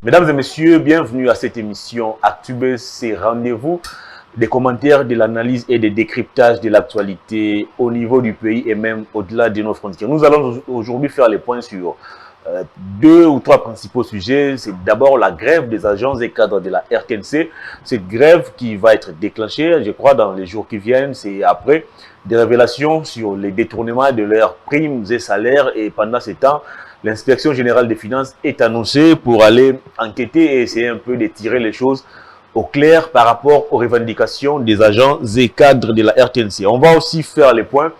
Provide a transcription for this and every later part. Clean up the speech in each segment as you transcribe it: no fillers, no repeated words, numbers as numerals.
Mesdames et messieurs, bienvenue à cette émission Actubuzz, c'est rendez-vous des commentaires, de l'analyse et des décryptages de l'actualité au niveau du pays et même au-delà de nos frontières. Nous allons aujourd'hui faire les points sur deux ou trois principaux sujets. C'est d'abord la grève des agents et cadres de la RTNC. Cette grève qui va être déclenchée, je crois, dans les jours qui viennent. C'est après des révélations sur les détournements de leurs primes et salaires. Et pendant ce temps, l'inspection générale des finances est annoncée pour aller enquêter et essayer un peu de tirer les choses au clair par rapport aux revendications des agents et cadres de la RTNC. On va aussi faire les points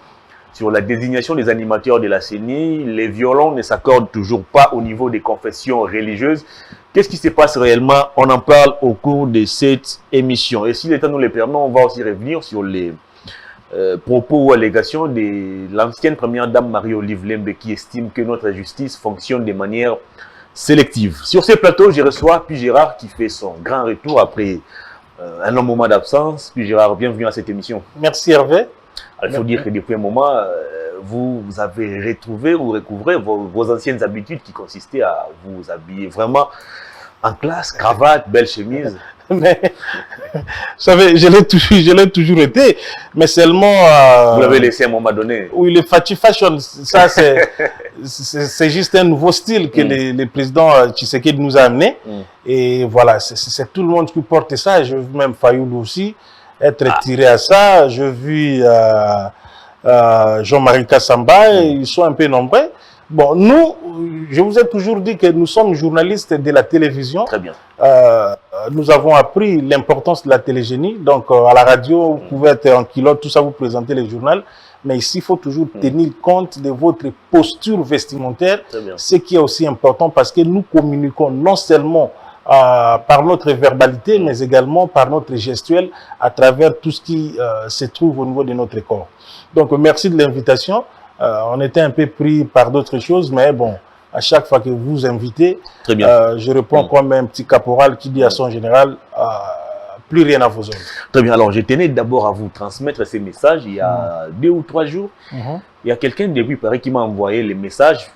sur la désignation des animateurs de la CENI. Les violons ne s'accordent toujours pas au niveau des confessions religieuses. Qu'est-ce qui se passe réellement? On en parle au cours de cette émission. Et si l'État nous le permet, on va aussi revenir sur les propos ou allégations de l'ancienne première dame Marie-Olive Lembe qui estime que notre justice fonctionne de manière sélective. Sur ce plateau, je reçois Puis Gérard qui fait son grand retour après un long moment d'absence. Puis Gérard, bienvenue à cette émission. Merci Hervé. Il faut dire que depuis un moment, vous avez retrouvé ou recouvré vos anciennes habitudes qui consistaient à vous habiller vraiment en classe, cravate, belle chemise. Mais, vous savez, je l'ai toujours été, mais seulement... vous l'avez laissé à un moment donné. Oui, le Fati Fashion, ça c'est juste un nouveau style que le président Tshisekedi nous a amené. Et voilà, c'est tout le monde qui porte ça. Je vu même Fayoulou aussi être tiré à ça. Je vu Jean-Marie Kassamba, ils sont un peu nombreux. Bon, nous, je vous ai toujours dit que nous sommes journalistes de la télévision. Très bien. Nous avons appris l'importance de la télégénie. Donc, à la radio, vous pouvez être en culotte, tout ça, vous présentez les journaux. Mais ici, il faut toujours tenir compte de votre posture vestimentaire. Ce qui est aussi important parce que nous communiquons non seulement par notre verbalité, mais également par notre gestuelle à travers tout ce qui se trouve au niveau de notre corps. Donc, merci de l'invitation. On était un peu pris par d'autres choses, mais bon, à chaque fois que vous invitez, je réponds comme un petit caporal qui dit à son général, plus rien à vos ordres. Très bien, alors je tenais d'abord à vous transmettre ces messages. Il y a 2 ou 3 jours, il y a quelqu'un depuis Paris qui m'a envoyé les messages,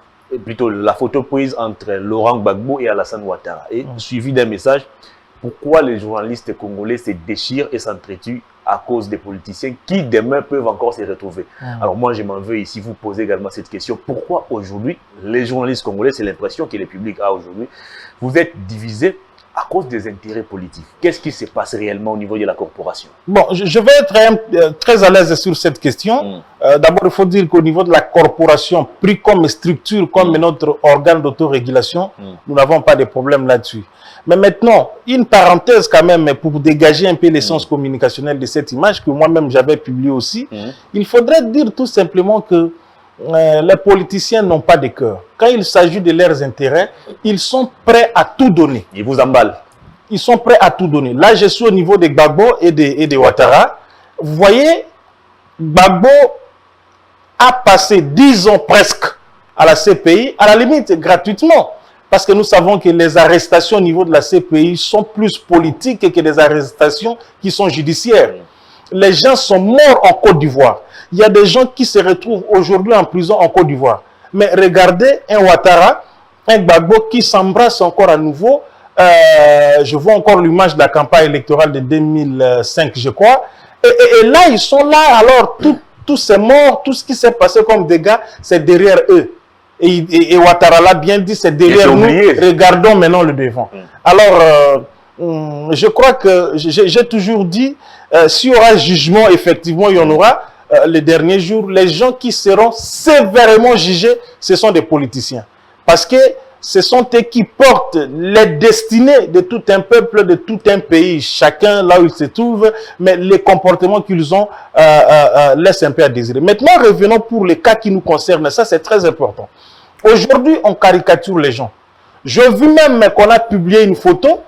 plutôt la photo prise entre Laurent Gbagbo et Alassane Ouattara, et suivi d'un message, pourquoi les journalistes congolais se déchirent et s'entretuent à cause des politiciens qui demain peuvent encore se retrouver. Alors moi je m'en veux ici vous poser également cette question. Pourquoi aujourd'hui les journalistes congolais, c'est l'impression que le public a aujourd'hui, vous êtes divisés à cause des intérêts politiques? Qu'est-ce qui se passe réellement au niveau de la corporation? Bon, je vais être très à l'aise sur cette question. D'abord, il faut dire qu'au niveau de la corporation, pris comme structure, comme notre organe d'autorégulation, nous n'avons pas de problème là-dessus. Mais maintenant, une parenthèse quand même pour dégager un peu l'essence communicationnelle de cette image que moi-même j'avais publiée aussi, il faudrait dire tout simplement que les politiciens n'ont pas de cœur. Quand il s'agit de leurs intérêts, ils sont prêts à tout donner. Ils vous emballent. Ils sont prêts à tout donner. Là, je suis au niveau de Gbagbo et de Ouattara. Vous voyez, Gbagbo a passé 10 ans presque à la CPI, à la limite gratuitement. Parce que nous savons que les arrestations au niveau de la CPI sont plus politiques que des arrestations qui sont judiciaires. Les gens sont morts en Côte d'Ivoire. Il y a des gens qui se retrouvent aujourd'hui en prison en Côte d'Ivoire. Mais regardez un Ouattara, un Gbagbo qui s'embrasse encore à nouveau. Je vois encore l'image de la campagne électorale de 2005, je crois. Et là, ils sont là. Alors, tous ces morts, tout ce qui s'est passé comme dégâts, c'est derrière eux. Et Ouattara l'a bien dit, c'est derrière nous. Regardons maintenant le devant. Alors, je crois que j'ai toujours dit, s'il y aura jugement, effectivement, il y en aura. Les derniers jours, les gens qui seront sévèrement jugés, ce sont des politiciens. Parce que ce sont eux qui portent les destinées de tout un peuple, de tout un pays, chacun là où il se trouve, mais les comportements qu'ils ont laissent un peu à désirer. Maintenant, revenons pour les cas qui nous concernent. Ça, c'est très important. Aujourd'hui, on caricature les gens. Je vu même qu'on a publié une photo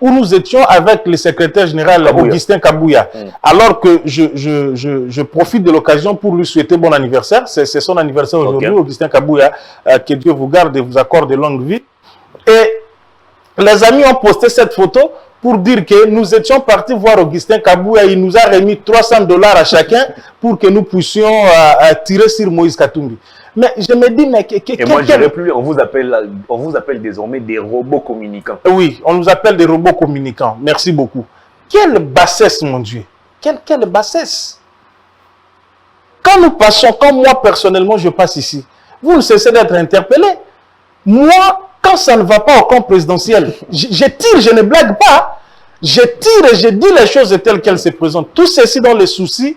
où nous étions avec le secrétaire général Augustin Kabouya. Alors que je profite de l'occasion pour lui souhaiter bon anniversaire. C'est son anniversaire aujourd'hui, Augustin Kabouya. Que Dieu vous garde et vous accorde de longue vie. Et Les amis ont posté cette photo pour dire que nous étions partis voir Augustin Kabouya. Il nous a remis $300 à chacun pour que nous puissions tirer sur Moïse Katumbi. Mais je me dis, mais... Et moi, je dirais plus, on vous appelle désormais des robots communicants. Oui, on nous appelle des robots communicants. Merci beaucoup. Quelle bassesse, mon Dieu. Quelle bassesse. Quand nous passons, quand moi, personnellement, je passe ici, vous ne cessez d'être interpellé. Moi, quand ça ne va pas au camp présidentiel, je tire, je ne blague pas. Je tire et je dis les choses telles qu'elles se présentent. Tout ceci dans le souci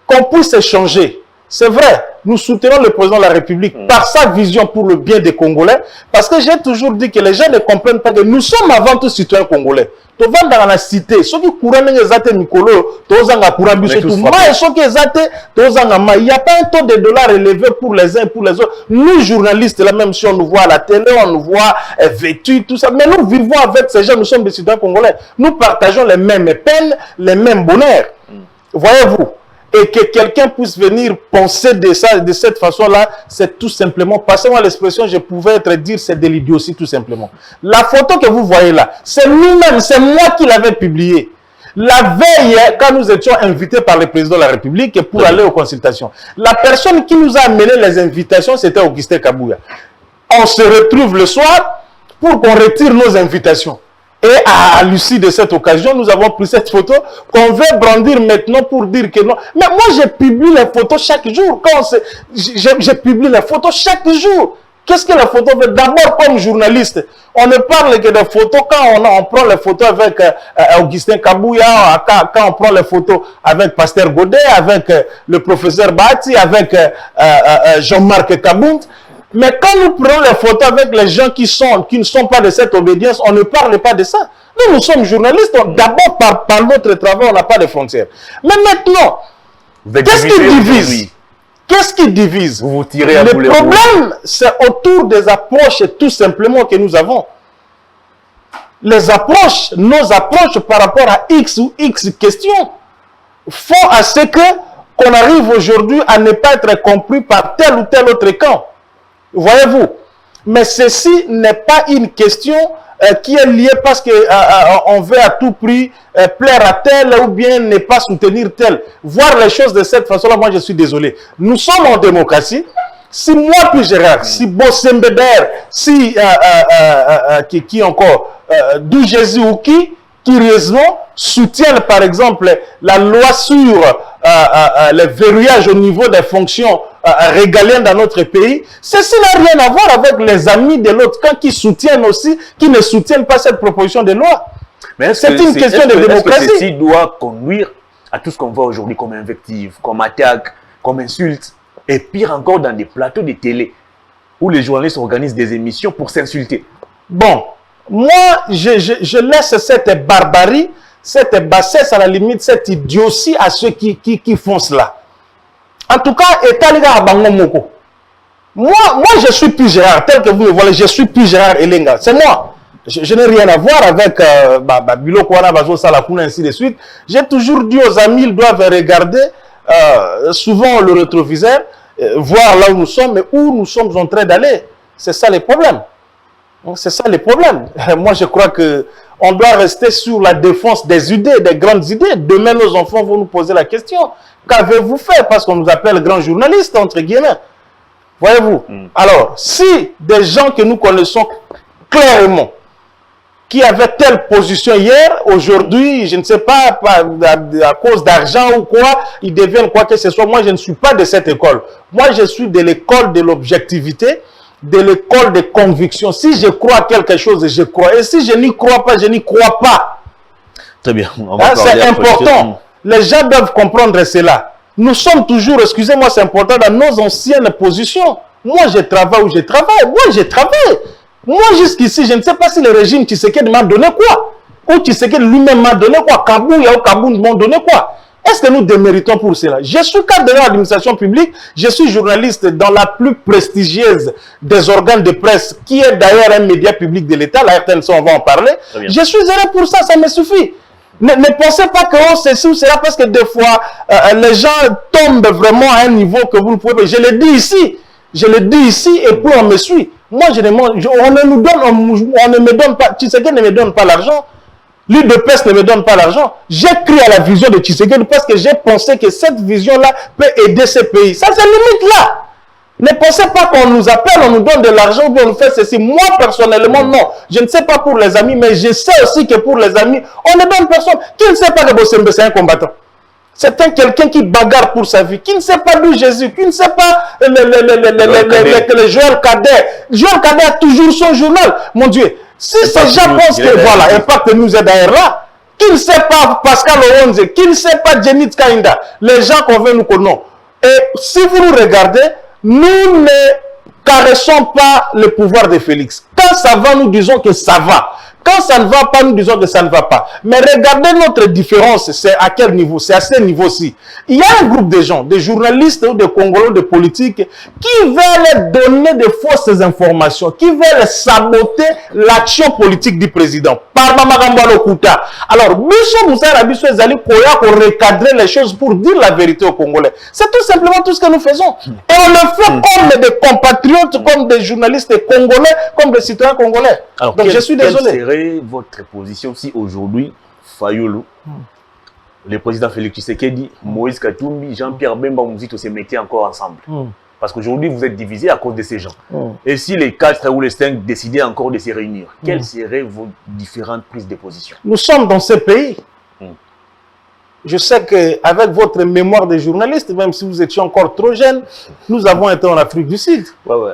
qu'on puisse échanger. C'est vrai, nous soutenons le président de la République par sa vision pour le bien des Congolais, parce que j'ai toujours dit que les gens ne comprennent pas que nous sommes avant tout citoyens congolais. Tu vas dans la cité, ceux qui courent dans les athées Mikolo, il n'y a pas un taux de dollars élevé pour les uns et pour les autres. Nous, journalistes, là même si on nous voit à la télé, on nous voit vêtus, tout ça, mais nous vivons avec ces gens, nous sommes des citoyens congolais. Nous partageons les mêmes peines, les mêmes bonheurs. Voyez-vous? Et que quelqu'un puisse venir penser de ça, de cette façon-là, c'est tout simplement, passez-moi l'expression, je pouvais dire, c'est de l'idiotie tout simplement. La photo que vous voyez là, c'est lui-même, c'est moi qui l'avais publiée. La veille, quand nous étions invités par le président de la République pour aller aux consultations, la personne qui nous a amené les invitations, c'était Augustin Kabouya. On se retrouve le soir pour qu'on retire nos invitations. Et à l'issue de cette occasion, nous avons pris cette photo qu'on veut brandir maintenant pour dire que non. Mais moi, je publie les photos chaque jour. Je publie les photos chaque jour. Qu'est-ce que la photo fait? D'abord, comme journaliste, on ne parle que des photos quand on prend les photos avec Augustin Kabouya, quand on prend les photos avec Pasteur Godet, avec le professeur Bati, avec Jean-Marc Kabound. Mais quand nous prenons les photos avec les gens qui ne sont pas de cette obédience, on ne parle pas de ça. Nous sommes journalistes. D'abord, par notre travail, on n'a pas de frontières. Mais maintenant, qu'est-ce qui divise? Qu'est-ce qui divise? Vous vous tirez à le boulet problème, c'est autour des approches tout simplement que nous avons. Les approches, nos approches par rapport à X ou X questions font à ce qu'on arrive aujourd'hui à ne pas être compris par tel ou tel autre camp. Voyez-vous, mais ceci n'est pas une question qui est liée parce qu'on veut à tout prix plaire à tel ou bien ne pas soutenir tel. Voir les choses de cette façon-là, moi je suis désolé. Nous sommes en démocratie. Si moi puis Gérard, si Bossembeder, si qui encore, d'où Jésus ou qui curieusement soutiennent par exemple la loi sur le verrouillage au niveau des fonctions régaliennes dans notre pays, ceci n'a rien à voir avec les amis de l'autre camp qui soutiennent aussi, qui ne soutiennent pas cette proposition de loi. C'est une question de démocratie. Ceci doit conduire à tout ce qu'on voit aujourd'hui comme invective, comme attaque, comme insulte, et pire encore dans des plateaux de télé où les journalistes organisent des émissions pour s'insulter. Bon, moi, je laisse cette barbarie, cette bassesse, à la limite, cette idiotie à ceux qui font cela. En tout cas, moi, je suis plus Gérard, tel que vous le voyez, je suis plus Gérard Elenga. C'est moi. Je n'ai rien à voir avec Bilo Kwana, Bazo Salakuna, ainsi de suite. J'ai toujours dit aux amis, ils doivent regarder souvent le rétroviseur, voir là où nous sommes et où nous sommes en train d'aller. C'est ça le problème. C'est ça le problème. Moi, je crois qu'on doit rester sur la défense des idées, des grandes idées. Demain, nos enfants vont nous poser la question. Qu'avez-vous fait? Parce qu'on nous appelle grands journalistes, entre guillemets. Voyez-vous? Alors, si des gens que nous connaissons clairement, qui avaient telle position hier, aujourd'hui, je ne sais pas, à cause d'argent ou quoi, ils deviennent quoi que ce soit. Moi, je ne suis pas de cette école. Moi, je suis de l'école de l'objectivité, de l'école de conviction. Si je crois à quelque chose, je crois. Et si je n'y crois pas, je n'y crois pas. Très bien. C'est important. Les gens doivent comprendre cela. Nous sommes toujours, excusez-moi, c'est important, dans nos anciennes positions. Moi, je travaille où je travaille. Moi, je travaille. Moi, jusqu'ici, je ne sais pas si le régime Tshisekedi m'a donné quoi. Ou Tshisekedi lui-même m'a donné quoi. Kabouya ou Kabound m'ont donné quoi. Est-ce que nous déméritons pour cela? Je suis cadre de l'administration publique, je suis journaliste dans la plus prestigieuse des organes de presse, qui est d'ailleurs un média public de l'État, la RTNC, on va en parler. Je suis heureux pour ça, ça me suffit. Ne pensez pas que ceci ou cela, parce que des fois, les gens tombent vraiment à un niveau que vous ne pouvez pas. Je le dis ici, et puis on me suit. Moi, on ne me donne pas, Tshisekedi ne me donne pas l'argent. L'UDPS ne me donne pas l'argent. J'ai cru à la vision de Tshisekedi parce que j'ai pensé que cette vision-là peut aider ces pays. Ça, c'est limite là. Ne pensez pas qu'on nous appelle, on nous donne de l'argent, ou on nous fait ceci. Moi, personnellement, non. Je ne sais pas pour les amis, mais je sais aussi que pour les amis, on ne donne personne. Qui ne sait pas que Bossembe, c'est un combattant? C'est quelqu'un qui bagarre pour sa vie, qui ne sait pas d'où Jésus, qui ne sait pas le Joël Cadet. Joël Cadet a toujours son journal. Mon Dieu, si ces gens pensent que voilà, Impact nous est derrière là, qui ne sait pas Pascal Owonze, qui ne sait pas Jenny Kainda, les gens qu'on veut nous connaître. Et si vous nous regardez, nous ne caressons pas le pouvoir de Félix. Quand ça va, nous disons que ça va. Quand ça ne va pas, nous disons que ça ne va pas. Mais regardez notre différence, c'est à quel niveau? C'est à ce niveau-ci. Il y a un groupe de gens, des journalistes ou des Congolais, des politiques, qui veulent donner de fausses informations, qui veulent saboter l'action politique du président. Alors, Bicho Moussa Bicho Ezali Koya pour recadrer les choses pour dire la vérité aux Congolais. C'est tout simplement tout ce que nous faisons. Et on le fait comme des compatriotes, comme des journalistes congolais, comme des citoyens congolais. Alors, donc je suis désolé. Quelle serait votre position si aujourd'hui, Fayulu, le président Félix Tshisekedi, Moïse Katumbi, Jean-Pierre Bemba Mouzito se mettaient encore ensemble? Parce qu'aujourd'hui, vous êtes divisés à cause de ces gens. Et si les 4 ou les 5 décidaient encore de se réunir, quelles seraient vos différentes prises de position? Nous sommes dans ce pays. Je sais qu'avec votre mémoire de journaliste, même si vous étiez encore trop jeune, nous avons été en Afrique du Sud.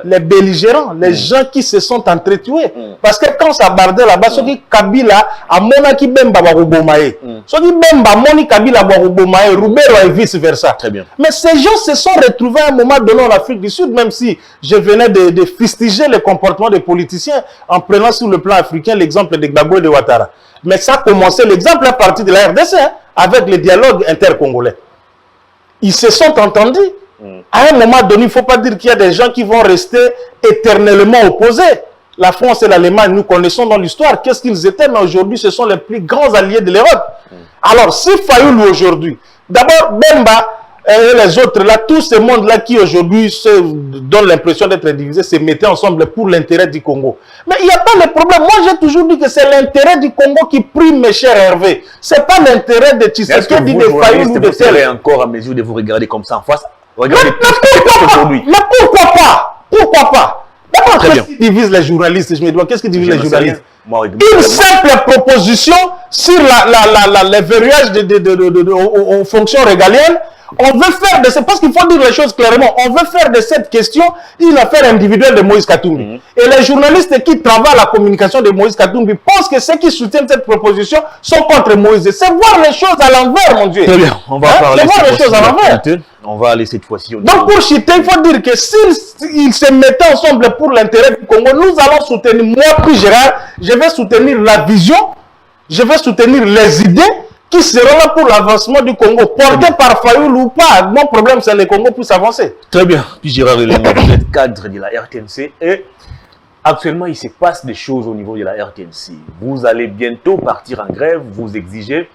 Les belligérants, les gens qui se sont entretués. Parce que quand ça bardait là-bas, ceux qui Kabila a monaki Bemba Barubomae. Ceux qui Bemba moni Kabila Barubomae, Roubero et vice versa. Très bien. Mais ces gens se sont retrouvés à un moment donné en Afrique du Sud, même si je venais de fustiger le comportement des politiciens en prenant sur le plan africain l'exemple de Gbagbo et de Ouattara. Mais ça a commencé, l'exemple à partir de la RDC, hein, avec le dialogue intercongolais. Ils se sont entendus. À un moment donné, il ne faut pas dire qu'il y a des gens qui vont rester éternellement opposés. La France et l'Allemagne, nous connaissons dans l'histoire qu'est-ce qu'ils étaient, mais aujourd'hui, ce sont les plus grands alliés de l'Europe. Alors, si Fayoulou aujourd'hui, d'abord Bemba et les autres là, tout ce monde-là qui aujourd'hui se donne l'impression d'être divisé, se mettaient ensemble pour l'intérêt du Congo. Mais il n'y a pas de problème. Moi, j'ai toujours dit que c'est l'intérêt du Congo qui prime, mes chers Hervé. Ce n'est pas l'intérêt de Tshisekedi, de Fayoulou ou de tel. Vous serez encore à mesure de vous regarder comme ça en face? Regardez aujourd'hui. Mais pourquoi pas? Pourquoi pas? D'abord, qu'est-ce qui divise les journalistes? Je me demande, qu'est-ce qui divise les journalistes? Une simple proposition sur les verrouillages aux fonctions régaliennes. On veut faire de c'est parce qu'il faut dire les choses clairement. On veut faire de cette question une affaire individuelle de Moïse Katumbi. Et les journalistes qui travaillent à la communication de Moïse Katumbi pensent que ceux qui soutiennent cette proposition sont contre Moïse. C'est voir les choses à l'envers, mon Dieu. Très bien, on va parler voir les choses à l'envers. On va aller cette fois-ci. Donc pour Chité, il faut dire que s'ils se mettaient ensemble pour l'intérêt du Congo, nous allons soutenir, moi puis Gérard, je vais soutenir la vision, je vais soutenir les idées qui seront là pour l'avancement du Congo, porté par Fayoulou ou pas. Mon problème, c'est le Congo pour s'avancer. Très bien. Puis Gérard Elenga, vous êtes cadre de la RTNC et actuellement, il se passe des choses au niveau de la RTNC. Vous allez bientôt partir en grève, vous exigez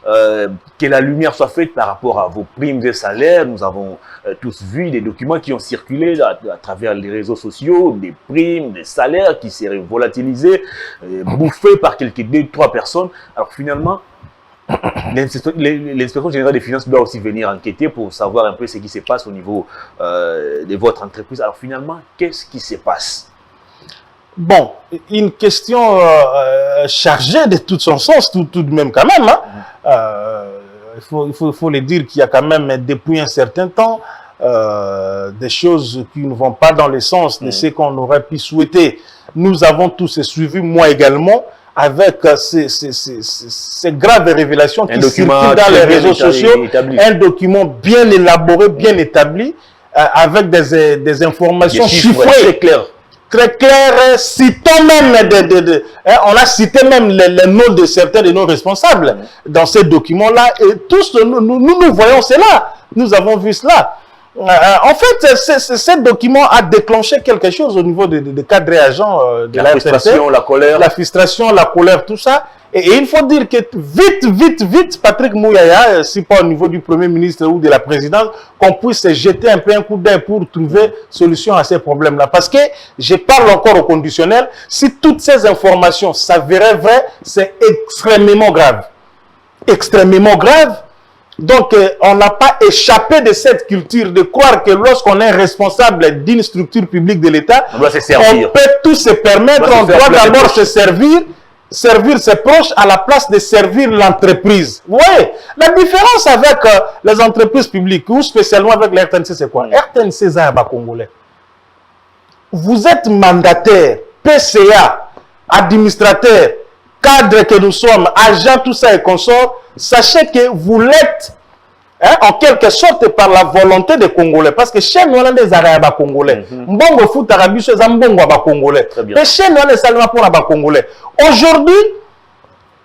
que la lumière soit faite par rapport à vos primes et salaires. Nous avons tous vu des documents qui ont circulé à travers les réseaux sociaux, des primes, des salaires qui seraient volatilisés, bouffés par quelques 2-3 personnes. Alors finalement, l'inspection générale des finances doit aussi venir enquêter pour savoir un peu ce qui se passe au niveau de votre entreprise. Alors finalement, qu'est-ce qui se passe? Bon, une question chargée de tout son sens, tout de même quand même. Hein. Il faut le dire qu'il y a quand même, depuis un certain temps, des choses qui ne vont pas dans le sens de ce qu'on aurait pu souhaiter. Nous avons tous suivi, moi également, avec ces graves révélations qui circulent dans les réseaux sociaux, un document bien élaboré, bien établi, avec des informations chiffrées, très claires, citant même, on a cité même les noms de certains de nos responsables dans ces documents-là, et tous nous voyons cela, nous avons vu cela. En fait, ce document a déclenché quelque chose au niveau des cadres et agents de la frustration, la colère. La frustration, la colère, tout ça. Et il faut dire que vite, Patrick Mouyaya, si pas au niveau du Premier ministre ou de la présidence, qu'on puisse se jeter un peu un coup d'œil pour trouver solution à ces problèmes-là. Parce que, je parle encore au conditionnel, si toutes ces informations s'avéraient vraies, c'est extrêmement grave. Extrêmement grave. Donc, on n'a pas échappé de cette culture de croire que lorsqu'on est responsable d'une structure publique de l'État, on peut tout se permettre, on doit d'abord se servir ses proches à la place de servir l'entreprise. Vous voyez, la différence avec les entreprises publiques, ou spécialement avec la RTNC, c'est quoi? RTNC, c'est un Congolais. Vous êtes mandataire, PCA, administrateur, cadre que nous sommes, agent, tout ça et consorts, sachez que vous l'êtes en quelque sorte par la volonté des Congolais. Parce que chez nous, on a des Arabes congolais. Mbongo foot arabe, c'est un mbongo congolais. Mais chez nous, on est seulement pour les Congolais. Aujourd'hui,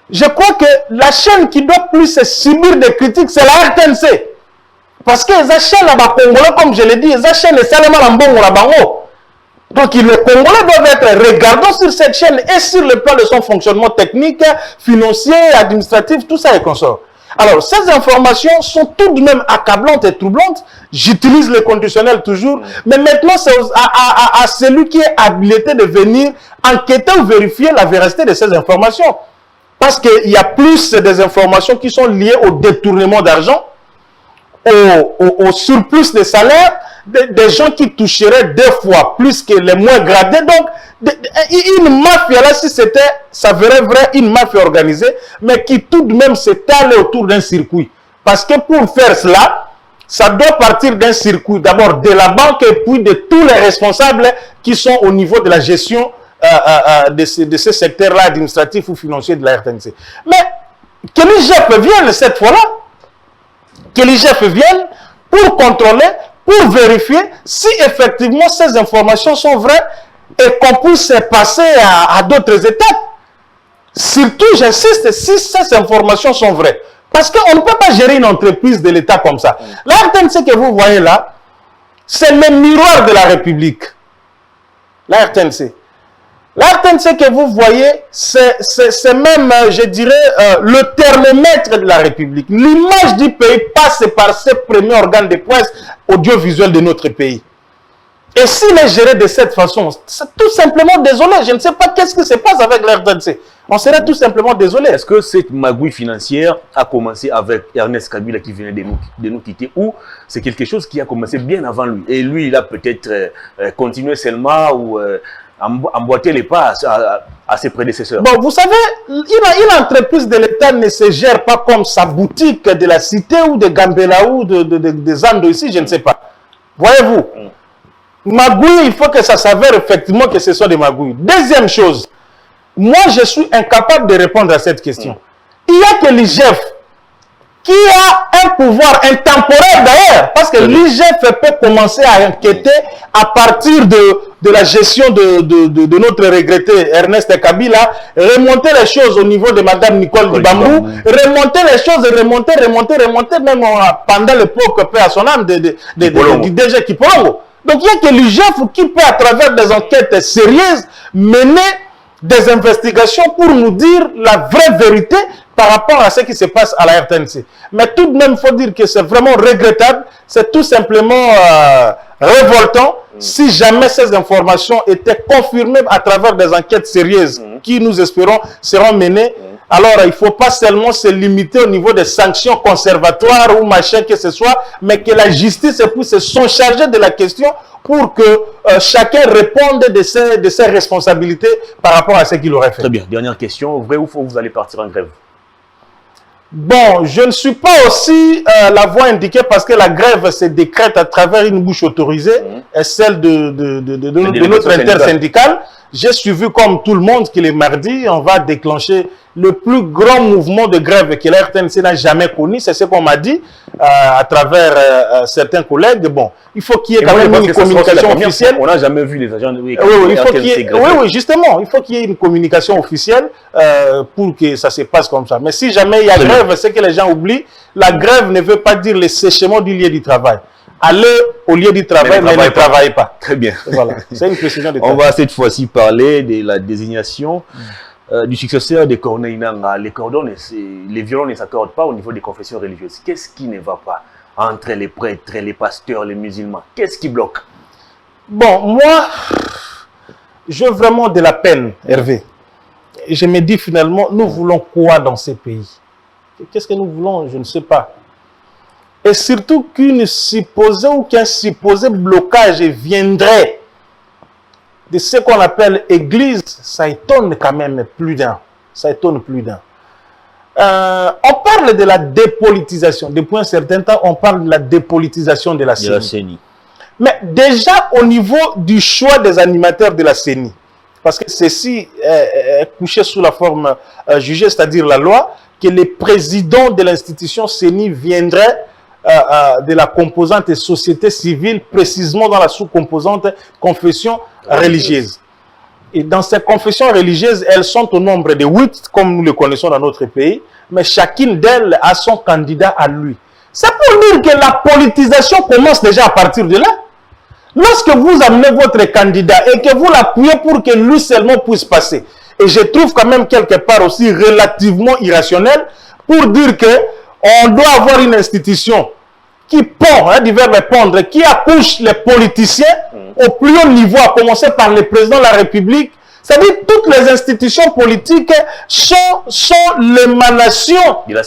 je crois que la chaîne qui doit plus se subir des critiques, c'est la RTNC. Parce que les chaînes là-bas Congolais, comme je l'ai dit, les chaînes sont seulement en mbongo là-bas. Donc, les Congolais doivent être regardants sur cette chaîne et sur le plan de son fonctionnement technique, financier, administratif, tout ça et consort. Alors, ces informations sont tout de même accablantes et troublantes. J'utilise le conditionnel toujours. Mais maintenant, c'est à celui qui est habilité de venir enquêter ou vérifier la véracité de ces informations. Parce qu'il y a plus des informations qui sont liées au détournement d'argent, au surplus de salaire, des gens qui toucheraient 2 fois plus que les moins gradés. Donc, une mafia, là, si c'était, ça verrait vrai, une mafia organisée, mais qui tout de même s'étale autour d'un circuit. Parce que pour faire cela, ça doit partir d'un circuit, d'abord de la banque et puis de tous les responsables qui sont au niveau de la gestion de ce secteur-là administratif ou financier de la RTNC. Mais que l'IGF vienne cette fois-là, que l'IGF vienne pour contrôler, pour vérifier si effectivement ces informations sont vraies et qu'on puisse passer à d'autres étapes. Surtout, j'insiste, si ces informations sont vraies. Parce qu'on ne peut pas gérer une entreprise de l'État comme ça. La RTNC que vous voyez là, c'est le miroir de la République. La RTNC. La RTNC que vous voyez, c'est même, je dirais, le thermomètre de la République. L'image du pays passe par ce premier organe de presse audiovisuel de notre pays. Et s'il est géré de cette façon, c'est tout simplement désolé. Je ne sais pas qu'est-ce qui se passe avec la RTNC. On serait tout simplement désolé. Est-ce que cette magouille financière a commencé avec Ernest Kabila qui venait de nous quitter, ou c'est quelque chose qui a commencé bien avant lui? Et lui, il a peut-être continué seulement ou emboîter les pas à ses prédécesseurs. Bon, vous savez, une entreprise de l'État ne se gère pas comme sa boutique de la cité ou de Gambela ou de Zando ici, je ne sais pas. Voyez-vous, magouille, il faut que ça s'avère effectivement que ce soit des magouilles. Deuxième chose, moi je suis incapable de répondre à cette question. Il y a que l'IGF qui a un pouvoir intemporel d'ailleurs, parce que l'IGF peut commencer à enquêter à partir de la gestion de notre regretté Ernest Kabila, remonter les choses au niveau de Madame Nicole Dibambou, remonter les choses, remonter même pendant l'époque, paix à son âme, du DG Kipolongo. Donc il y a que l'IGF qui peut, à travers des enquêtes sérieuses, mener des investigations pour nous dire la vraie vérité par rapport à ce qui se passe à la RTNC. Mais tout de même, il faut dire que c'est vraiment regrettable, c'est tout simplement révoltant si jamais ces informations étaient confirmées à travers des enquêtes sérieuses qui, nous espérons, seront menées. Alors, il ne faut pas seulement se limiter au niveau des sanctions conservatoires ou machin que ce soit, mais que la justice puisse s'en charger de la question pour que chacun réponde de ses responsabilités par rapport à ce qu'il aurait fait. Très bien. Dernière question. Vrai ou faux, vous allez partir en grève? Bon, je ne suis pas aussi la voie indiquée parce que la grève se décrète à travers une bouche autorisée, celle de notre intersyndicale. J'ai suivi comme tout le monde que les mardis, on va déclencher le plus grand mouvement de grève que la RTNC n'a jamais connu. C'est ce qu'on m'a dit à travers certains collègues. Bon, il faut qu'il y ait quand même une communication officielle. On n'a jamais vu les agents de oui, justement, il faut qu'il y ait une communication officielle pour que ça se passe comme ça. Mais si jamais il y a grève, c'est que les gens oublient. La grève ne veut pas dire le séchement du lieu du travail. Allez au lieu du travail, mais ne travaillez pas. Très bien. Voilà. C'est une précision de On va cette fois-ci parler de la désignation du successeur de Corneille Nangaa, les violons ne s'accordent pas au niveau des confessions religieuses. Qu'est-ce qui ne va pas entre les prêtres, les pasteurs, les musulmans? Qu'est-ce qui bloque? Bon, moi, j'ai vraiment de la peine, Hervé. Et je me dis finalement, nous voulons quoi dans ces pays? Qu'est-ce que nous voulons? Je ne sais pas. Et surtout qu'un supposé blocage viendrait de ce qu'on appelle Église, ça étonne quand même plus d'un. Ça étonne plus d'un. On parle de la dépolitisation. Depuis un certain temps, on parle de la dépolitisation de la CENI. Mais déjà au niveau du choix des animateurs de la CENI, parce que ceci est couché sous la forme jugée, c'est-à-dire la loi, que les présidents de l'institution CENI viendraient de la composante société civile, précisément dans la sous-composante confession religieuse. Et dans ces confessions religieuses, elles sont au nombre de 8, comme nous le connaissons dans notre pays, mais chacune d'elles a son candidat à lui. C'est pour dire que la politisation commence déjà à partir de là. Lorsque vous amenez votre candidat et que vous l'appuyez pour que lui seulement puisse passer, et je trouve quand même quelque part aussi relativement irrationnel pour dire que on doit avoir une institution qui pond, divers répondre, qui accouche les politiciens au plus haut niveau, à commencer par le président de la République. C'est-à-dire toutes les institutions politiques sont l'émanation de la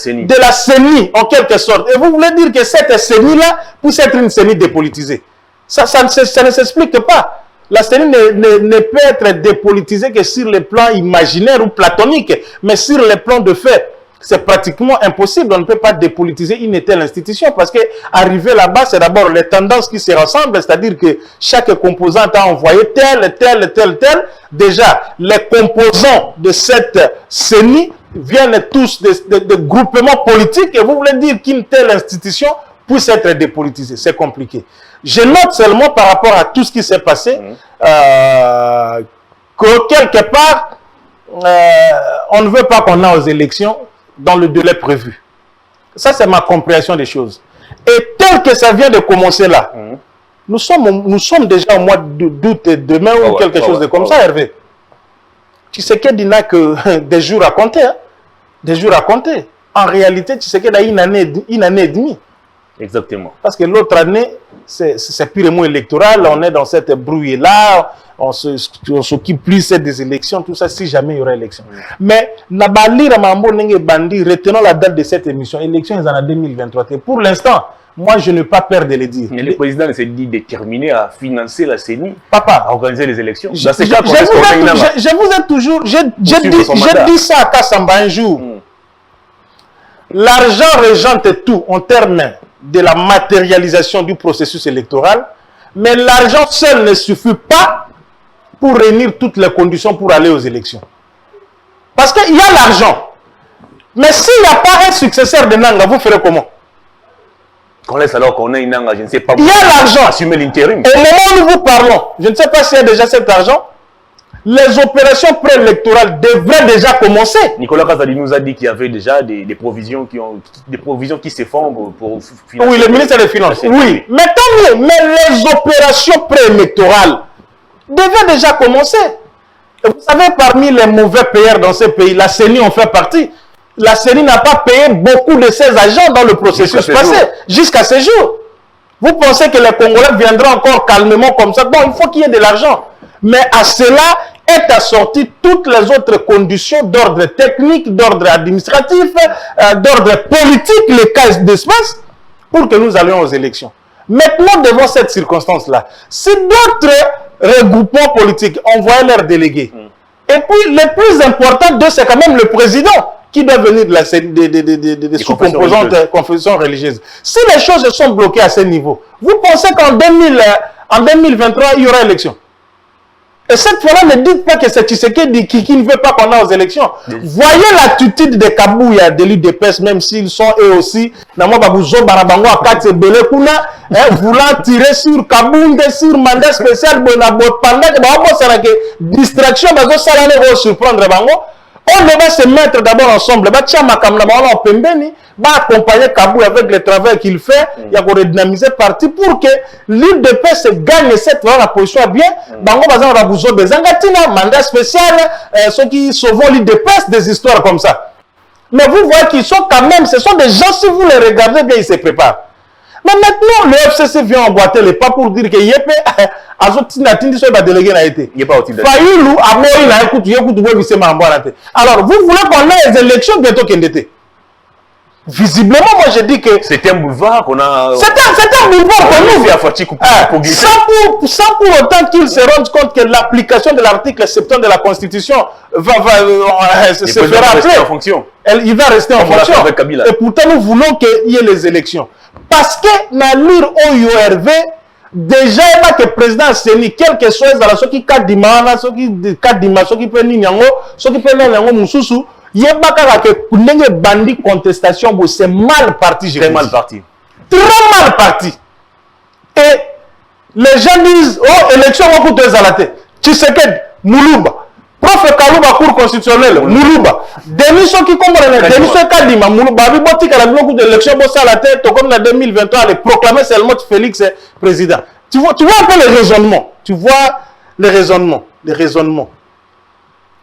CENI, en quelque sorte. Et vous voulez dire que cette CENI-là puisse être une CENI dépolitisée. Ça ne s'explique pas. La CENI ne peut être dépolitisée que sur le plan imaginaire ou platonique, mais sur le plan de fait, c'est pratiquement impossible. On ne peut pas dépolitiser une telle institution parce que arriver là-bas, c'est d'abord les tendances qui se rassemblent, c'est-à-dire que chaque composante a envoyé tel. Déjà, les composants de cette CENI viennent tous de groupements politiques et vous voulez dire qu'une telle institution puisse être dépolitisée. C'est compliqué. Je note seulement par rapport à tout ce qui s'est passé que quelque part, on ne veut pas qu'on aille aux élections dans le délai prévu. Ça, c'est ma compréhension des choses. Et tel que ça vient de commencer là, nous sommes déjà au mois d'août, demain ou quelque chose de comme ça, Hervé. Tu sais qu'il n'a que des jours à compter. Hein? Des jours à compter. En réalité, tu sais qu'il a une année et demie. Exactement. Parce que l'autre année, c'est purement électoral. On est dans cette brouille-là. On s'occupe plus des élections, tout ça, si jamais il y aura élection. Mais, retenons la date de cette émission. Élection, ils en ont 2023. Et pour l'instant, moi, je n'ai pas peur de le dire. Mais le président s'est dit déterminé à financer la CENI, Papa, à organiser les élections. Je vous ai toujours... J'ai dit ça à Kassamba un jour. L'argent régente tout en termes de la matérialisation du processus électoral, mais l'argent seul ne suffit pas pour réunir toutes les conditions pour aller aux élections. Parce qu'il y a l'argent. Mais s'il n'y a pas un successeur de Nanga, vous ferez comment? Qu'on laisse alors qu'on ait une Nanga, je ne sais pas. Il y a l'argent. Assumer l'intérim. Au moment où nous parlons, je ne sais pas s'il y a déjà cet argent. Les opérations préélectorales devraient déjà commencer. Nicolas Kazadi nous a dit qu'il y avait déjà des provisions qui se font pour financer. Oui, le ministre des Finances. Oui, mais tant mieux. Mais les opérations préélectorales devaient déjà commencer. Et vous savez, parmi les mauvais payeurs dans ces pays, la CENI en fait partie. La CENI n'a pas payé beaucoup de ses agents dans le processus passé, jusqu'à ce jour. Vous pensez que les Congolais viendront encore calmement comme ça? Bon, il faut qu'il y ait de l'argent. Mais à cela est assorti toutes les autres conditions d'ordre technique, d'ordre administratif, d'ordre politique, les cas d'espace, pour que nous allions aux élections. Maintenant, devant cette circonstance-là, si d'autres regroupements politiques envoient leurs délégués, et puis le plus important d'eux, c'est quand même le président qui doit venir de la sous-composantes confession religieuse. Si les choses sont bloquées à ce niveau, vous pensez qu'en 2023, il y aura élection? Et cette fois-là, ne dites pas que c'est Tshisekedi qui ne veut pas qu'on aille aux élections. Voyez l'attitude des Kabouya, de l'UDPS, même s'ils sont eux aussi, voulant tirer sur Kabounde, sur mandat spécial, pendant que distraction, surprendre Bango. On devait se mettre d'abord ensemble. Bah tiens, on pembeni, bah accompagner Kabou avec le travail qu'il fait, il y a qu'on redynamiser parti pour que l'île de paix se gagne cette fois la position bien. Bango bazan a besoin des angatina, mandat spécial, ceux qui sauvent l'île de paix, des histoires comme ça. Mais vous voyez qu'ils sont quand même, ce sont des gens, si vous les regardez bien, ils se préparent. Mais maintenant, le FCC vient emboîter les pas pour dire que Yépe, délégué n'a été. Fayoulou, alors, vous voulez qu'on ait les élections bientôt qu'il était. Visiblement, moi je dis que... C'est un boulevard qu'on a... C'est un boulevard pour nous. Sans pour autant qu'ils se rendent compte que l'application de l'article 70 de la Constitution se fera appeler. En fonction. Il va rester en fonction. Et pourtant, nous voulons qu'il y ait les élections. Parce que dans l'IR OURV, déjà, il y a que le président Séni, quel que soit dans ce qui est Kadimana, ce qui peut Ninyango, ce qui peut Ninyango Moussoussou, il y a que les bandits contestation, c'est mal parti. Très mal parti. Très mal parti. Et les gens disent, oh, élection, on va coûter à la tête. Tshisekedi, Moulouba. Prof Kalouba, Cour constitutionnelle, Moulouba. Démission qui comprennent, démission Kadima, Moulouba, Biboti, qui a beaucoup d'élections, à la tête, comme en 2023, les proclamer seulement Félix président. Tu vois un peu les raisonnements. Tu vois les raisonnements.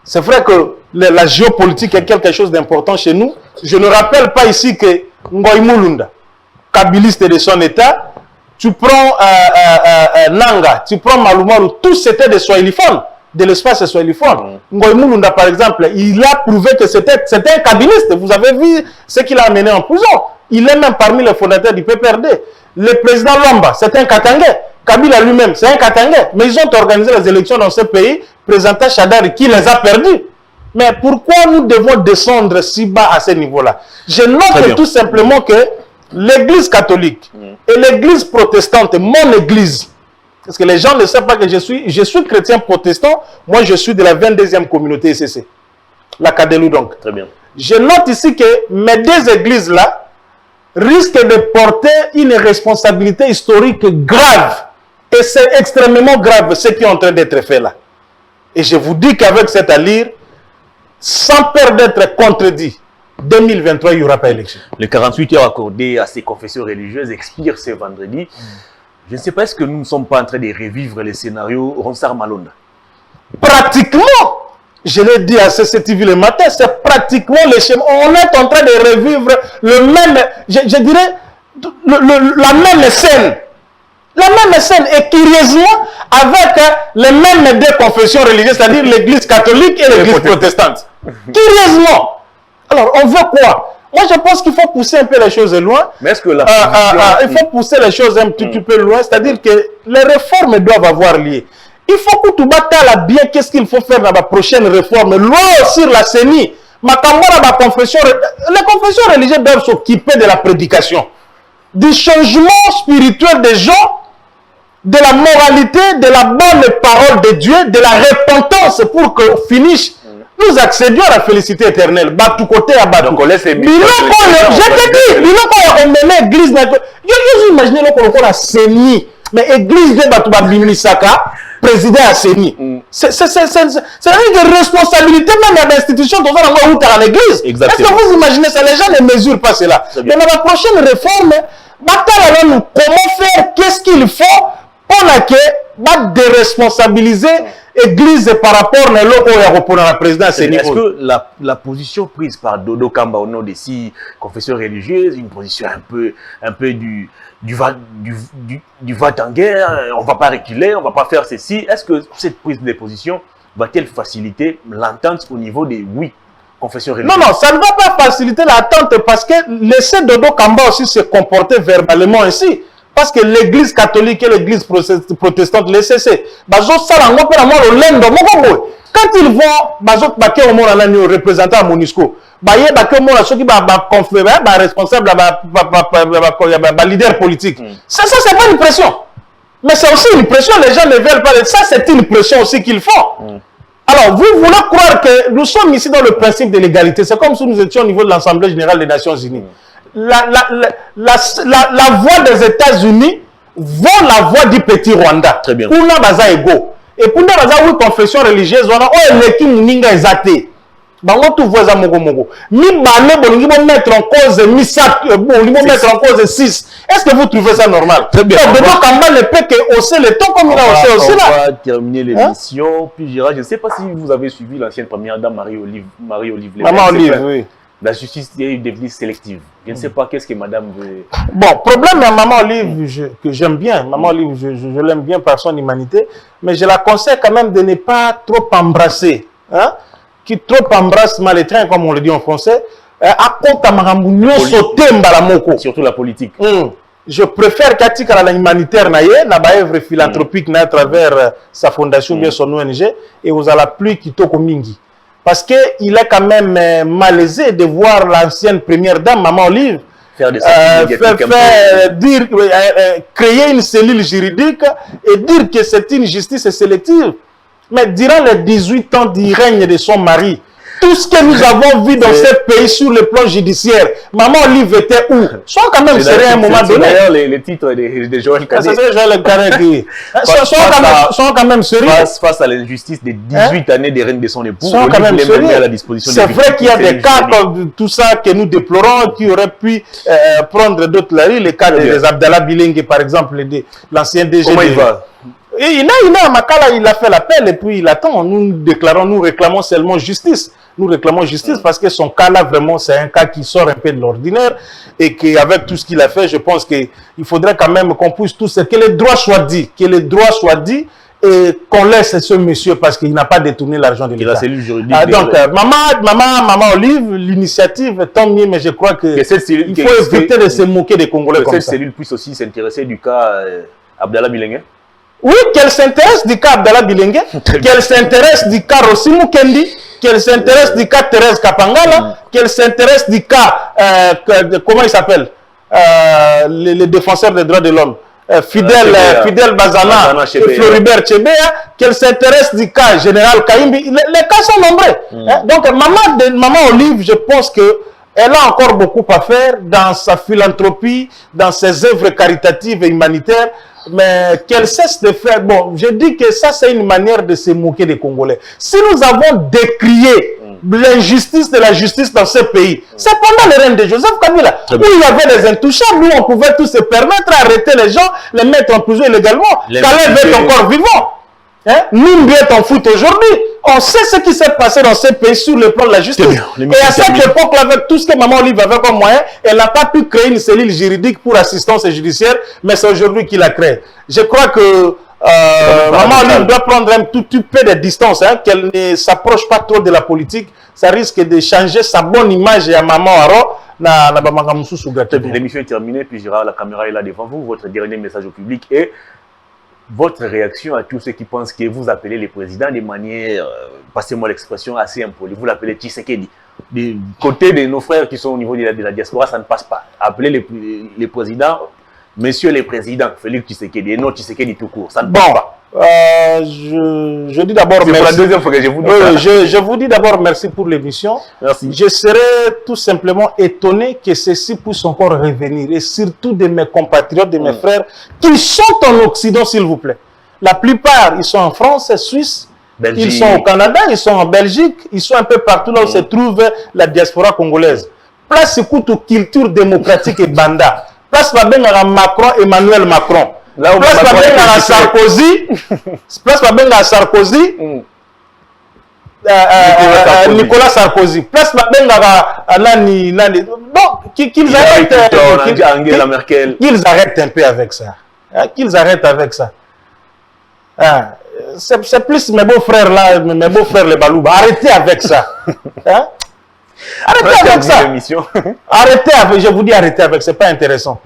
C'est vrai que la géopolitique est quelque chose d'important chez nous. Je ne rappelle pas ici que Ngoï Moulunda, kabiliste de son état, tu prends Nanga, tu prends Malumaru, tous c'était des swahiliphones, de l'espace swahiliphone. Ngoï Moulunda, par exemple, il a prouvé que c'était un kabiliste. Vous avez vu ce qu'il a amené en prison. Il est même parmi les fondateurs du PPRD. Le président Lomba, c'est un Katangais. Kabila lui-même, c'est un Katangais. Mais ils ont organisé les élections dans ce pays, présentant Chadari qui les a perdus. Mais pourquoi nous devons descendre si bas à ce niveau-là? Je note tout simplement que l'église catholique et l'église protestante, mon église, parce que les gens ne savent pas que je suis chrétien protestant, moi je suis de la 22e communauté ECC, la Cadelou donc. Très bien. Je note ici que mes deux églises-là risquent de porter une responsabilité historique grave. Et c'est extrêmement grave ce qui est en train d'être fait là. Et je vous dis qu'avec cette allure, sans peur d'être contredit, 2023, il n'y aura pas d'élection. Les 48 heures accordées à ces confessions religieuses expirent ce vendredi. Je ne sais pas, est-ce que nous ne sommes pas en train de revivre les scénarios Ronsard Malonda? Pratiquement, je l'ai dit à CCTV le matin, c'est pratiquement le schéma. On est en train de revivre le même, je dirais, la même scène. La même scène, et curieusement, avec les mêmes deux confessions religieuses, c'est-à-dire l'église catholique et l'église protestante. Curieusement. Alors, on veut quoi? Moi, je pense qu'il faut pousser un peu les choses loin. Mais est-ce que la il faut pousser les choses un petit peu loin, c'est-à-dire que les réformes doivent avoir lieu. Il faut que tout bataille bien qu'est-ce qu'il faut faire dans la prochaine réforme. Loin sur la CENI. Les confessions religieuses doivent s'occuper de la prédication, du changement spirituel des gens, de la moralité, de la bonne parole de Dieu, de la repentance pour que finish nous accédions à la félicité éternelle. Batou côté à Batou. Donc on laisse les je te dis, il faut qu'on ait l'église. Vous imaginez qu'on a saigné, mais église de Batou Bimisaka, président a saigné. C'est une responsabilité même à l'institution dans un l'église. Est-ce que vous imaginez ça? Les gens ne mesurent pas cela. Mais dans la prochaine réforme, comment faire? Qu'est-ce qu'il faut pour déresponsabiliser l'église par rapport à la présidence? Est-ce que la position prise par Dodo Kamba au nom des 6 confessions religieuses, une position un peu du va-t-en-guerre, on ne va pas reculer, on ne va pas faire ceci, est-ce que cette prise de position va-t-elle faciliter l'entente au niveau des 8 confessions religieuses? Non, ça ne va pas faciliter l'attente parce que laisser Dodo Kamba aussi se comporter verbalement ainsi. Parce que l'église catholique et l'église protestante, les CC, quand ils vont, représenter à Monisco, responsable, leader politique. Ça, c'est pas une pression. Mais c'est aussi une pression, les gens ne veulent pas. Ça, c'est une pression aussi qu'ils font. Alors, vous voulez croire que nous sommes ici dans le principe de l'égalité. C'est comme si nous étions au niveau de l'Assemblée générale des Nations Unies. La voix des États-Unis vaut la voix du petit Rwanda. Très bien. Pour nous, baza ego. Et pour nous, baza oui confession religieuse, on a l'équipe muninga exaté. Bango tout voit ça mogo. Mi balé bon, ils vont mettre en cause mi sac, bon, ils vont mettre en cause 6. Est-ce que vous trouvez ça normal? Très bien. Donc, Kamba ne peut que hausser le temps comme il a haussé aussi là. On va terminer l'émission. Puis Gérard, je ne sais pas si vous avez suivi l'ancienne première dame Marie-Olive. Maman Olive, oui. La justice est devenue sélective. Je ne sais pas qu'est-ce que madame veut. Bon, problème à Maman Olive, que j'aime bien. Maman Olive, je l'aime bien par son humanité. Mais je la conseille quand même de ne pas trop embrasser. Hein? Qui trop embrasse mal les trains, comme on le dit en français. À compte à Marambounio sauter Mbalamoko. Surtout la politique. Je préfère qu'Atik à l'humanitaire, na œuvre philanthropique à travers sa fondation, bien son ONG, et vous allez plus quitter Mingi. Parce qu'il est quand même malaisé de voir l'ancienne première dame, Maman Olive, créer une cellule juridique et dire que c'est une justice sélective. Mais durant les 18 ans du règne de son mari, tout ce que nous avons vu dans ce pays sur le plan judiciaire, Maman Olive était où? Soit quand même sérieux à un moment donné. D'ailleurs, les titres de Joël Cadet. C'est Joël Cadet qui... Sont quand même sérieux. Face à l'injustice des 18 années de règne de son époux, sont quand même sérieux. C'est vrai qu'il y a des cas comme tout ça que nous déplorons, qui auraient pu prendre d'autres la rue. Le cas de Abdallah Bilengue, par exemple, l'ancien DG. Comment il va? Et il a Makala, il a fait l'appel et puis il attend. Nous réclamons seulement justice. Nous réclamons justice parce que son cas là, vraiment, c'est un cas qui sort un peu de l'ordinaire et qu'avec tout ce qu'il a fait, je pense qu'il faudrait quand même qu'on puisse tous, que les droits soient dits, et qu'on laisse ce monsieur parce qu'il n'a pas détourné l'argent de l'État. Donc, maman Olive, l'initiative, tant mieux, mais je crois qu'il faut éviter de se moquer des Congolais comme ça. Cette cellule puisse aussi s'intéresser du cas Abdallah Bilengue. Oui, qu'elle s'intéresse du cas Abdallah Bilengue, qu'elle s'intéresse du cas Rosimou Kendi, qu'elle s'intéresse du cas Thérèse Kapangala, qu'elle s'intéresse du cas, comment il s'appelle, les défenseurs des droits de l'homme, Fidel Bazana et Floribert Chebea, qu'elle s'intéresse du cas Général Kaimbi. Les cas sont nombreux. Donc, Maman Olive, je pense que elle a encore beaucoup à faire dans sa philanthropie, dans ses œuvres caritatives et humanitaires, mais qu'elle cesse de faire... Bon, je dis que ça, c'est une manière de se moquer des Congolais. Si nous avons décrié l'injustice de la justice dans ce pays, c'est pendant le règne de Joseph Kabila, où il y avait des intouchables, où on pouvait tous se permettre d'arrêter les gens, les mettre en prison illégalement. Calais est encore vivant. Nous est en foot aujourd'hui. On sait ce qui s'est passé dans ce pays sur le plan de la justice. Et à cette époque, avec tout ce que Maman Olive avait comme moyen, elle n'a pas pu créer une cellule juridique pour assistance judiciaire, mais c'est aujourd'hui qu'il a créé. Je crois que Maman Olive doit prendre un tout petit peu de distance, qu'elle ne s'approche pas trop de la politique. Ça risque de changer sa bonne image à Maman Aro. L'émission est terminée, puis Gérard, la caméra est là devant vous. Votre dernier message au public est votre réaction à tous ceux qui pensent que vous appelez les présidents de manière, passez-moi l'expression, assez impolie. Vous l'appelez Tshisekedi. Du côté de nos frères qui sont au niveau de la diaspora, ça ne passe pas. Appelez les présidents, messieurs les présidents, Félix Tshisekedi, et non Tshisekedi tout court. Ça ne passe pas. Je dis d'abord merci. C'est pour la deuxième fois que je vous dis ça. Je vous dis d'abord merci pour l'émission. Merci. Je serais tout simplement étonné que ceci puisse encore revenir, et surtout de mes compatriotes, de mes frères qui sont en Occident, s'il vous plaît. La plupart, ils sont en France, Suisse, Belgique. Ils sont au Canada, ils sont en Belgique, ils sont un peu partout là où se trouve la diaspora congolaise. Place écoute aux cultures démocratiques et banda. Place va bien à Macron, Emmanuel Macron. Là où place va bien à Sarkozy. Place va bien à Sarkozy. Nicolas Sarkozy. Place va bien à Nani. Bon, qu'ils arrêtent. Angela Merkel. Qu'ils arrêtent un peu avec ça. Qu'ils arrêtent avec ça. C'est plus mes beaux-frères là, mes beaux-frères les Balouba. Arrêtez avec ça. Arrêtez avec ça. Arrêtez avec, je vous dis arrêtez avec, c'est pas intéressant.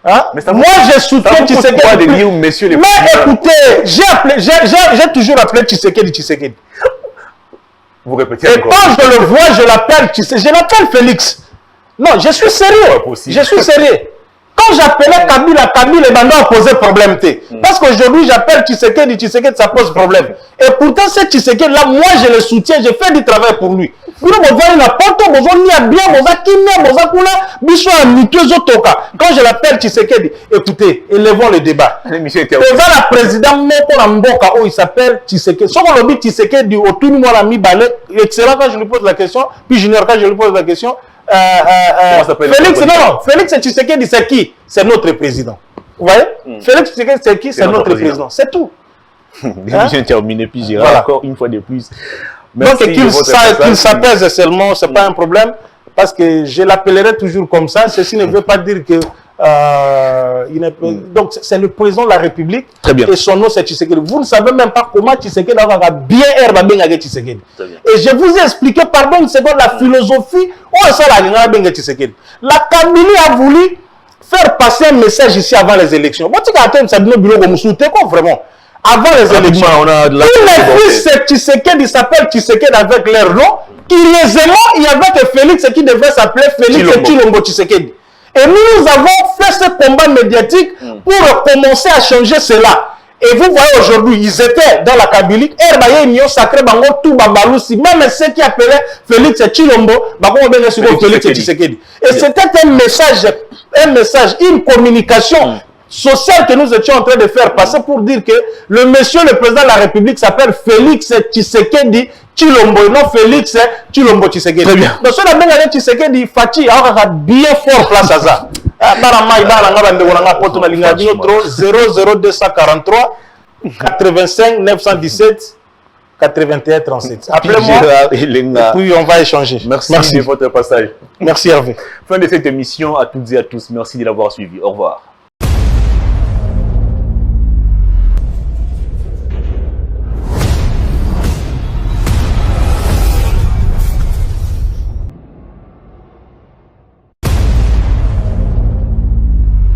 Moi je soutiens Tshisekedi. Mais écoutez, j'ai toujours appelé Tshisekedi. Vous répétez et encore. Quand je le vois, je l'appelle Tshisekedi. Je l'appelle Félix. Non, je suis sérieux. Je suis sérieux. Quand j'appelais Kabila, les bandits ont posé problème. Parce qu'aujourd'hui, j'appelle Tshisekedi, ça pose problème. Et pourtant, ce Tshisekedi là, moi, je le soutiens, je fais du travail pour lui. Bino bozali na poto, bozali a bien, bozali kimia, bozali kuna, biso a mituezo toka. Quand je l'appelle Tshisekedi, écoutez, élevons le débat. Président la président moko na mboka, oh, il s'appelle Tshisekedi. Si on dit Tshisekedi, autour de moi, l'ami Balé, excellent quand je lui pose la question, puis junior quand je lui pose la question. Félix, non, Félix Tshisekedi, c'est qui? C'est notre président. Vous voyez? Félix Tshisekedi, c'est qui? C'est notre président. C'est tout. L'émission est terminée, puis j'irai encore une fois de plus. Merci. Donc, qu'il s'apaise seulement, ce n'est pas un problème, parce que je l'appellerai toujours comme ça. Ceci ne veut pas dire que. Donc, c'est le président de la République. Très bien. Et son nom, c'est Tshisekedi. Vous ne savez même pas comment Tshisekedi a bien herbe Tshisekedi. Et je vous ai expliqué, pardon une seconde, la philosophie. La Kabylie a voulu faire passer un message ici avant les élections. Vraiment. Avant les élections. Tous les fils de Tshisekedi s'appellent Tshisekedi avec leur nom. Curieusement, il y avait que Félix qui devait s'appeler Félix Tshilombo Tshisekedi. Et nous avons fait ce combat médiatique pour commencer à changer cela. Et vous voyez aujourd'hui, ils étaient dans la Kabylie. Même ceux qui appelaient Félix Tshilombo, Félix Tshisekedi. Et c'était un message, une communication sociale que nous étions en train de faire passer pour dire que le monsieur, le président de la République s'appelle Félix Tshisekedi Tshilombo, non Félix Tshilombo Tshisekedi. Très bien. Donc, ce qu'on a Tshisekedi, Fati, a bien fort place à ça. 00243 85 917 81 37. Appelez-moi et puis on va échanger. Merci de votre passage. Merci Hervé. Fin de cette émission à toutes et à tous. Merci de l'avoir suivi. Au revoir.